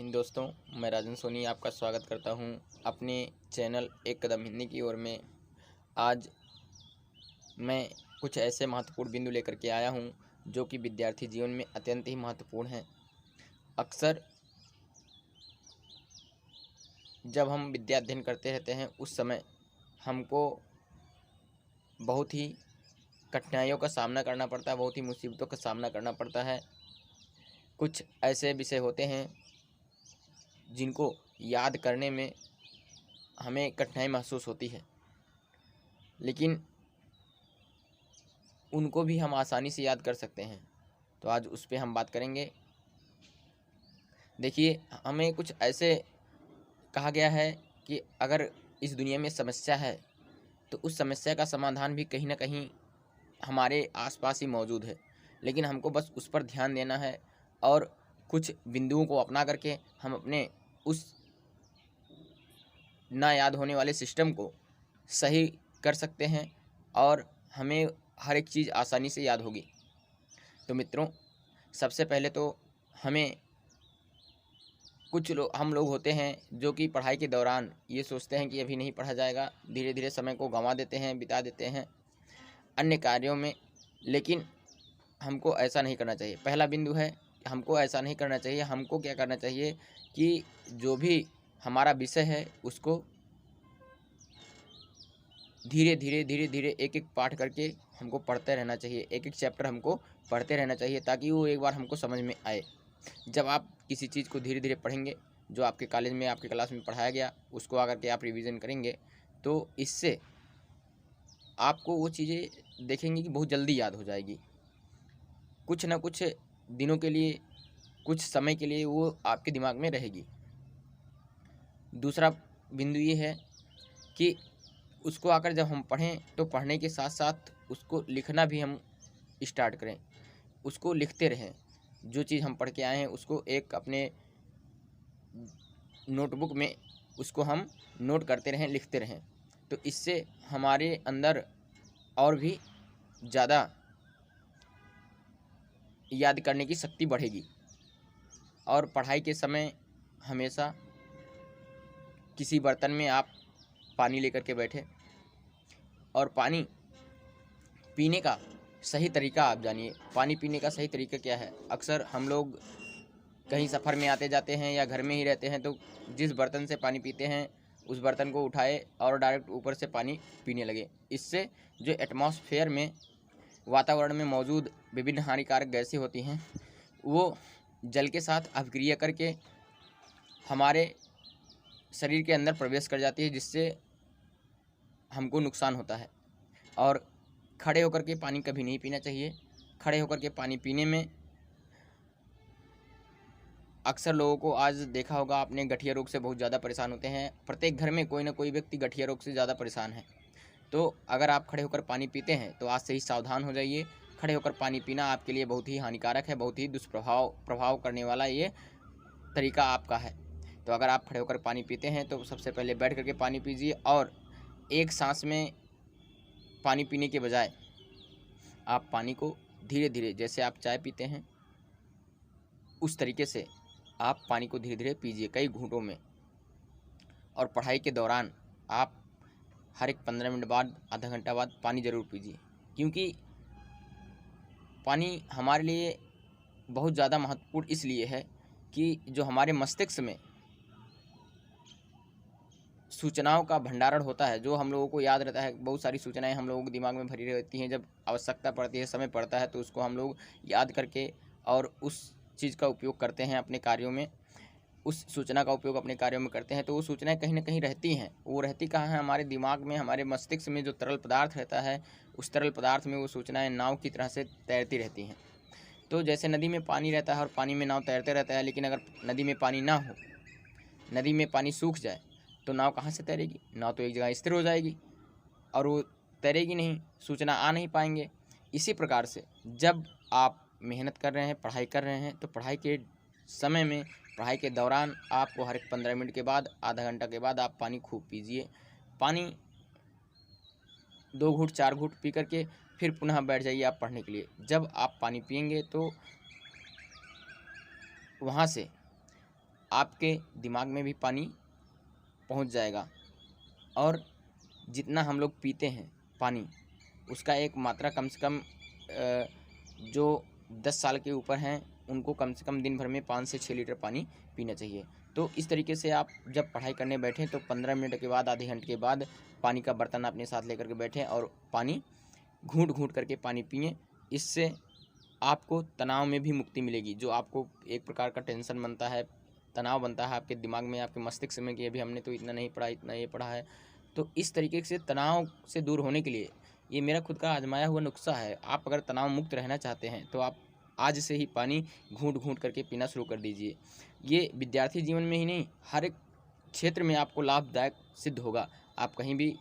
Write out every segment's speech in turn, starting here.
दोस्तों, मैं राजन सोनी आपका स्वागत करता हूं अपने चैनल एक कदम हिंदी की ओर में। आज मैं कुछ ऐसे महत्वपूर्ण बिंदु लेकर के आया हूं जो कि विद्यार्थी जीवन में अत्यंत ही महत्वपूर्ण हैं। अक्सर जब हम विद्या अध्ययन करते रहते हैं उस समय हमको बहुत ही कठिनाइयों का सामना करना पड़ता है, बहुत ही मुसीबतों का सामना करना पड़ता है। कुछ ऐसे विषय होते हैं जिनको याद करने में हमें कठिनाई महसूस होती है, लेकिन उनको भी हम आसानी से याद कर सकते हैं। तो आज उस पे हम बात करेंगे। देखिए, हमें कुछ ऐसे कहा गया है कि अगर इस दुनिया में समस्या है तो उस समस्या का समाधान भी कहीं ना कहीं हमारे आसपास ही मौजूद है, लेकिन हमको बस उस पर ध्यान देना है और कुछ बिंदुओं को अपना करके हम अपने उस ना याद होने वाले सिस्टम को सही कर सकते हैं और हमें हर एक चीज़ आसानी से याद होगी। तो मित्रों, सबसे पहले तो हमें हम लोग होते हैं जो कि पढ़ाई के दौरान ये सोचते हैं कि अभी नहीं पढ़ा जाएगा, धीरे धीरे समय को गंवा देते हैं, बिता देते हैं अन्य कार्यों में। लेकिन हमको ऐसा नहीं करना चाहिए। पहला बिंदु है, हमको ऐसा नहीं करना चाहिए। हमको क्या करना चाहिए कि जो भी हमारा विषय है उसको धीरे धीरे एक एक पाठ करके हमको पढ़ते रहना चाहिए। एक एक चैप्टर हमको पढ़ते रहना चाहिए ताकि वो एक बार हमको समझ में आए। जब आप किसी चीज़ को धीरे धीरे पढ़ेंगे, जो आपके कॉलेज में आपके क्लास में पढ़ाया गया उसको आकर के आप रिवीजन करेंगे, तो इससे आपको वो चीज़ें देखेंगे कि बहुत जल्दी याद हो जाएगी। कुछ ना कुछ दिनों के लिए, कुछ समय के लिए वो आपके दिमाग में रहेगी। दूसरा बिंदु ये है कि उसको आकर जब हम पढ़ें तो पढ़ने के साथ साथ उसको लिखना भी हम स्टार्ट करें, उसको लिखते रहें। जो चीज़ हम पढ़ के आए हैं उसको एक अपने नोटबुक में उसको हम नोट करते रहें, लिखते रहें। तो इससे हमारे अंदर और भी ज़्यादा याद करने की शक्ति बढ़ेगी। और पढ़ाई के समय हमेशा किसी बर्तन में आप पानी लेकर के बैठे और पानी पीने का सही तरीका आप जानिए। पानी पीने का सही तरीका क्या है? अक्सर हम लोग कहीं सफ़र में आते जाते हैं या घर में ही रहते हैं तो जिस बर्तन से पानी पीते हैं उस बर्तन को उठाए और डायरेक्ट ऊपर से पानी पीने लगे। इससे जो एटमॉस्फेयर में, वातावरण में मौजूद विभिन्न हानिकारक गैसें होती हैं वो जल के साथ अभिक्रिया करके हमारे शरीर के अंदर प्रवेश कर जाती है, जिससे हमको नुकसान होता है। और खड़े होकर के पानी कभी नहीं पीना चाहिए। खड़े होकर के पानी पीने में अक्सर लोगों को, आज देखा होगा आपने, गठिया रोग से बहुत ज़्यादा परेशान होते हैं। प्रत्येक घर में कोई ना कोई व्यक्ति गठिया रोग से ज़्यादा परेशान है। तो अगर आप खड़े होकर पानी पीते हैं तो आज से ही सावधान हो जाइए। खड़े होकर पानी पीना आपके लिए बहुत ही हानिकारक है, बहुत ही प्रभाव करने वाला ये तरीका आपका है। तो अगर आप खड़े होकर पानी पीते हैं तो सबसे पहले बैठ करके पानी पीजिए और एक सांस में पानी पीने के बजाय आप पानी को धीरे धीरे, जैसे आप चाय पीते हैं उस तरीके से आप पानी को धीरे धीरे पीजिए, कई घूंटों में। और पढ़ाई के दौरान आप हर एक 15 मिनट बाद, आधा घंटा बाद पानी ज़रूर पीजिए, क्योंकि पानी हमारे लिए बहुत ज़्यादा महत्वपूर्ण इसलिए है कि जो हमारे मस्तिष्क में सूचनाओं का भंडारण होता है, जो हम लोगों को याद रहता है, बहुत सारी सूचनाएं हम लोगों के दिमाग में भरी रहती हैं। जब आवश्यकता पड़ती है, समय पड़ता है, तो उसको हम लोग याद करके और उस चीज़ का उपयोग करते हैं अपने कार्यों में, उस सूचना का उपयोग अपने कार्यों में करते हैं। तो वो सूचनाएं कहीं ना कहीं रहती हैं। वो रहती कहाँ है? हमारे दिमाग में, हमारे मस्तिष्क में जो तरल पदार्थ रहता है, उस तरल पदार्थ में वो सूचनाएं नाव की तरह से तैरती रहती हैं। तो जैसे नदी में पानी रहता है और पानी में नाव तैरते रहता है, लेकिन अगर नदी में पानी ना हो, नदी में पानी सूख जाए, तो नाव कहाँ से तैरेगी? नाव तो एक जगह स्थिर हो जाएगी और वो तैरेगी नहीं, सूचना आ नहीं पाएंगे। इसी प्रकार से जब आप मेहनत कर रहे हैं, पढ़ाई कर रहे हैं, तो पढ़ाई के समय में, पढ़ाई के दौरान आपको हर एक 15 मिनट के बाद, आधा घंटा के बाद आप पानी खूब पीजिए। पानी 2 घूँट 4 घूँट पी करके फिर पुनः बैठ जाइए आप पढ़ने के लिए। जब आप पानी पिएंगे तो वहाँ से आपके दिमाग में भी पानी पहुंच जाएगा। और जितना हम लोग पीते हैं पानी, उसका एक मात्रा कम से कम जो 10 साल के ऊपर हैं उनको कम से कम दिन भर में 5 से 6 लीटर पानी पीना चाहिए। तो इस तरीके से आप जब पढ़ाई करने बैठें तो 15 मिनट के बाद, आधे घंटे के बाद पानी का बर्तन अपने साथ लेकर के बैठें और पानी घूंट घूंट करके पानी पिएं। इससे आपको तनाव में भी मुक्ति मिलेगी। जो आपको एक प्रकार का टेंशन बनता है, तनाव बनता है आपके दिमाग में, आपके मस्तिष्क में कि अभी हमने तो इतना नहीं पढ़ा, इतना ये पढ़ा है, तो इस तरीके से तनाव से दूर होने के लिए ये मेरा खुद का आजमाया हुआ नुस्खा है। आप अगर तनाव मुक्त रहना चाहते हैं तो आप आज से ही पानी घूंट घूंट करके पीना शुरू कर दीजिए। ये विद्यार्थी जीवन में ही नहीं, हर एक क्षेत्र में आपको लाभदायक सिद्ध होगा। आप कहीं भी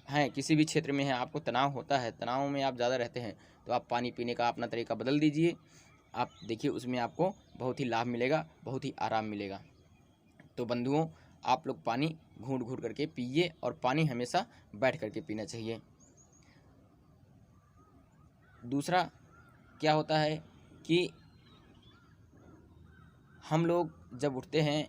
हैं, किसी भी क्षेत्र में हैं, आपको तनाव होता है, तनाव में आप ज़्यादा रहते हैं, तो आप पानी पीने का अपना तरीका बदल दीजिए। आप देखिए उसमें आपको बहुत ही लाभ मिलेगा, बहुत ही आराम मिलेगा। तो बंधुओं, आप लोग पानी घूंट घूंट करके पिए और पानी हमेशा बैठ करके पीना चाहिए। दूसरा क्या होता है कि हम लोग जब उठते हैं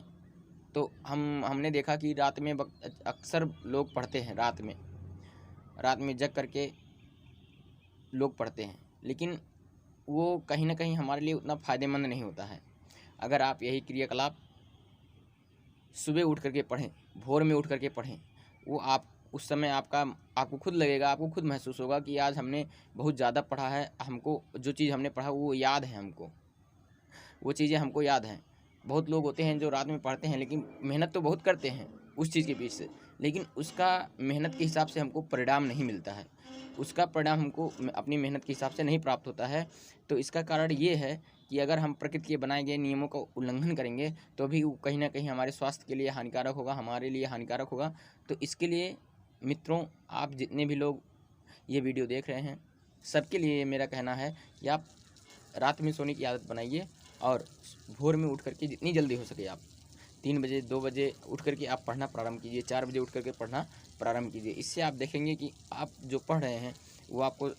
तो हमने देखा कि रात में अक्सर लोग पढ़ते हैं, रात में जग करके लोग पढ़ते हैं, लेकिन वो कहीं ना कहीं हमारे लिए उतना फ़ायदेमंद नहीं होता है। अगर आप यही क्रियाकलाप सुबह उठ करके पढ़ें, भोर में उठ करके पढ़ें, वो आप उस समय आपको खुद लगेगा, आपको खुद महसूस होगा कि आज हमने बहुत ज़्यादा पढ़ा है, हमको जो चीज़ हमने पढ़ा वो याद है, हमको वो चीज़ें हमको याद हैं। बहुत लोग होते हैं जो रात में पढ़ते हैं लेकिन मेहनत तो बहुत करते हैं उस चीज़ के पीछे, लेकिन उसका मेहनत के हिसाब से हमको परिणाम नहीं मिलता है, उसका परिणाम हमको अपनी मेहनत के हिसाब से नहीं प्राप्त होता है। तो इसका कारण ये है कि अगर हम प्रकृति के बनाए गए नियमों का उल्लंघन करेंगे तो भी वो कहीं ना कहीं हमारे स्वास्थ्य के लिए हानिकारक होगा, हमारे लिए हानिकारक होगा। तो इसके लिए मित्रों, आप जितने भी लोग ये वीडियो देख रहे हैं, सबके लिए मेरा कहना है कि आप रात में सोने की आदत बनाइए और भोर में उठ करके जितनी जल्दी हो सके आप 3 बजे 2 बजे उठ करके आप पढ़ना प्रारंभ कीजिए, 4 बजे उठ करके पढ़ना प्रारंभ कीजिए। इससे आप देखेंगे कि आप जो पढ़ रहे हैं वो आपको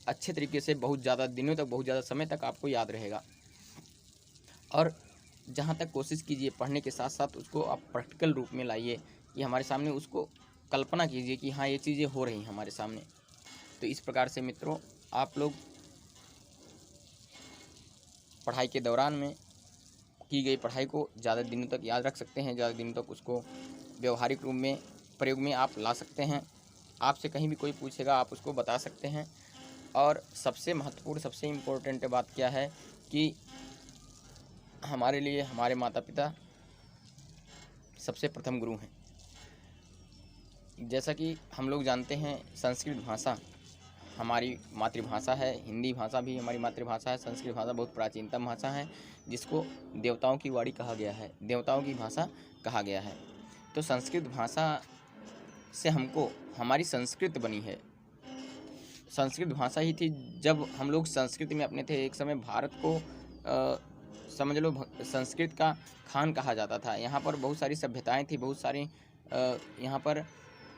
अच्छे तरीके से बहुत ज़्यादा दिनों तक, बहुत ज़्यादा समय तक आपको याद रहेगा। और जहाँ तक कोशिश कीजिए पढ़ने के साथ साथ उसको आप प्रैक्टिकल रूप में लाइए, कि हमारे सामने उसको कल्पना कीजिए कि हाँ ये चीज़ें हो रही हैं हमारे सामने। तो इस प्रकार से मित्रों, आप लोग पढ़ाई के दौरान में की गई पढ़ाई को ज़्यादा दिनों तक याद रख सकते हैं, ज़्यादा दिनों तक उसको व्यवहारिक रूप में प्रयोग में आप ला सकते हैं। आपसे कहीं भी कोई पूछेगा आप उसको बता सकते हैं। और सबसे महत्वपूर्ण, सबसे इम्पोर्टेंट बात क्या है कि हमारे लिए हमारे माता पिता सबसे प्रथम गुरु हैं। जैसा कि हम लोग जानते हैं, संस्कृत भाषा हमारी मातृभाषा है, हिंदी भाषा भी हमारी मातृभाषा है, संस्कृत भाषा बहुत प्राचीनतम भाषा है जिसको देवताओं की वाणी कहा गया है, देवताओं की भाषा कहा गया है। तो संस्कृत भाषा से हमको हमारी संस्कृत बनी है। संस्कृत भाषा ही थी जब हम लोग संस्कृति में अपने थे। एक समय भारत को समझ लो संस्कृत का खान कहा जाता था। यहाँ पर बहुत सारी सभ्यताएं थी, बहुत सारी यहाँ पर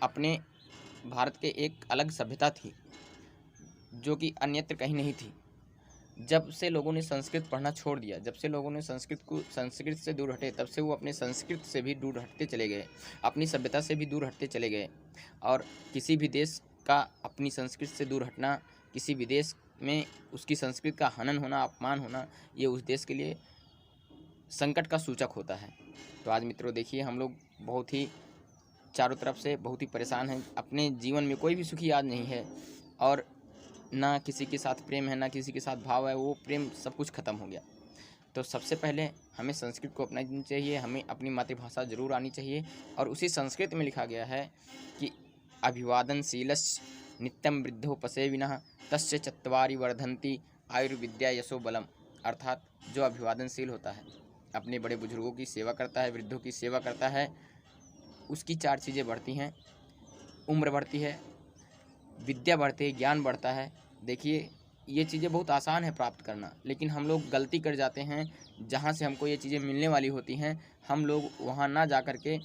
अपने भारत के एक अलग सभ्यता थी जो कि अन्यत्र कहीं नहीं थी। जब से लोगों ने संस्कृत पढ़ना छोड़ दिया, जब से लोगों ने संस्कृत से दूर हटे, तब से वो अपने संस्कृत से भी दूर हटते चले गए, अपनी सभ्यता से भी दूर हटते चले गए। और किसी भी देश का अपनी संस्कृत से दूर हटना, किसी भी देश में उसकी संस्कृत का हनन होना, अपमान होना, ये उस देश के लिए संकट का सूचक होता है। तो आज मित्रों देखिए, हम लोग बहुत ही चारों तरफ से बहुत ही परेशान हैं। अपने जीवन में कोई भी सुखी आज नहीं है और ना किसी के साथ प्रेम है, ना किसी के साथ भाव है, वो प्रेम सब कुछ ख़त्म हो गया। तो सबसे पहले हमें संस्कृत को अपनानी चाहिए, हमें अपनी मातृभाषा जरूर आनी चाहिए। और उसी संस्कृत में लिखा गया है कि अभिवादनशीलश्च नित्यं वृद्धोपसेविनः तस्य चत्वारि वर्धन्ति आयुर्विद्या यशो बलम। अर्थात जो अभिवादनशील होता है, अपने बड़े बुजुर्गों की सेवा करता है, वृद्धों की सेवा करता है, उसकी 4 चीज़ें बढ़ती हैं। उम्र बढ़ती है, विद्या बढ़ती है, ज्ञान बढ़ता है। देखिए, ये चीज़ें बहुत आसान है प्राप्त करना, लेकिन हम लोग गलती कर जाते हैं। जहाँ से हमको ये चीज़ें मिलने वाली होती हैं, हम लोग वहाँ ना जा कर के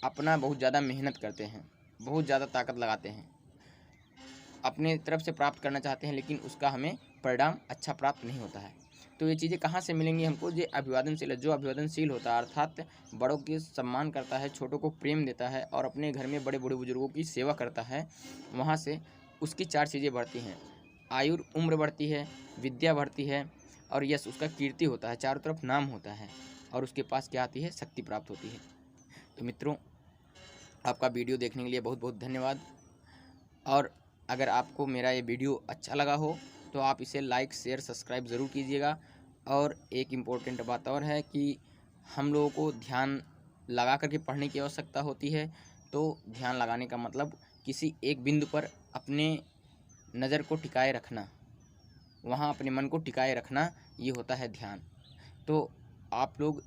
अपना बहुत ज़्यादा मेहनत करते हैं, बहुत ज़्यादा ताकत लगाते हैं, अपने तरफ से प्राप्त करना चाहते हैं, लेकिन उसका हमें परिणाम अच्छा प्राप्त नहीं होता है। तो ये चीज़ें कहाँ से मिलेंगी हमको? ये अभिवादनशील है। जो अभिवादनशील होता है अर्थात बड़ों के सम्मान करता है, छोटों को प्रेम देता है और अपने घर में बड़े बूढ़े बुजुर्गों की सेवा करता है, वहाँ से उसकी 4 चीज़ें बढ़ती हैं। आयु उम्र बढ़ती है, विद्या बढ़ती है और यश उसका कीर्ति होता है, चारों तरफ नाम होता है और उसके पास क्या आती है? शक्ति प्राप्त होती है। तो मित्रों, आपका वीडियो देखने के लिए बहुत बहुत धन्यवाद। और अगर आपको मेरा ये वीडियो अच्छा लगा हो तो आप इसे लाइक शेयर सब्सक्राइब ज़रूर कीजिएगा। और एक इम्पोर्टेंट बात और है कि हम लोगों को ध्यान लगा करके पढ़ने की आवश्यकता होती है। तो ध्यान लगाने का मतलब किसी एक बिंदु पर अपने नज़र को टिकाए रखना, वहाँ अपने मन को टिकाए रखना, ये होता है ध्यान। तो आप लोग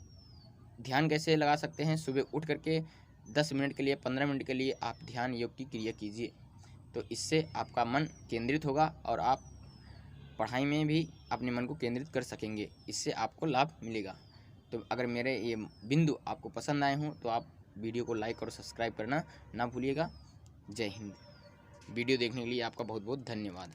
ध्यान कैसे लगा सकते हैं? सुबह उठ करके 10 मिनट के लिए, 15 मिनट के लिए आप ध्यान योग की क्रिया कीजिए। तो इससे आपका मन केंद्रित होगा और आप पढ़ाई में भी अपने मन को केंद्रित कर सकेंगे। इससे आपको लाभ मिलेगा। तो अगर मेरे ये बिंदु आपको पसंद आए हों तो आप वीडियो को लाइक और सब्सक्राइब करना ना भूलिएगा। जय हिंद। वीडियो देखने के लिए आपका बहुत बहुत धन्यवाद।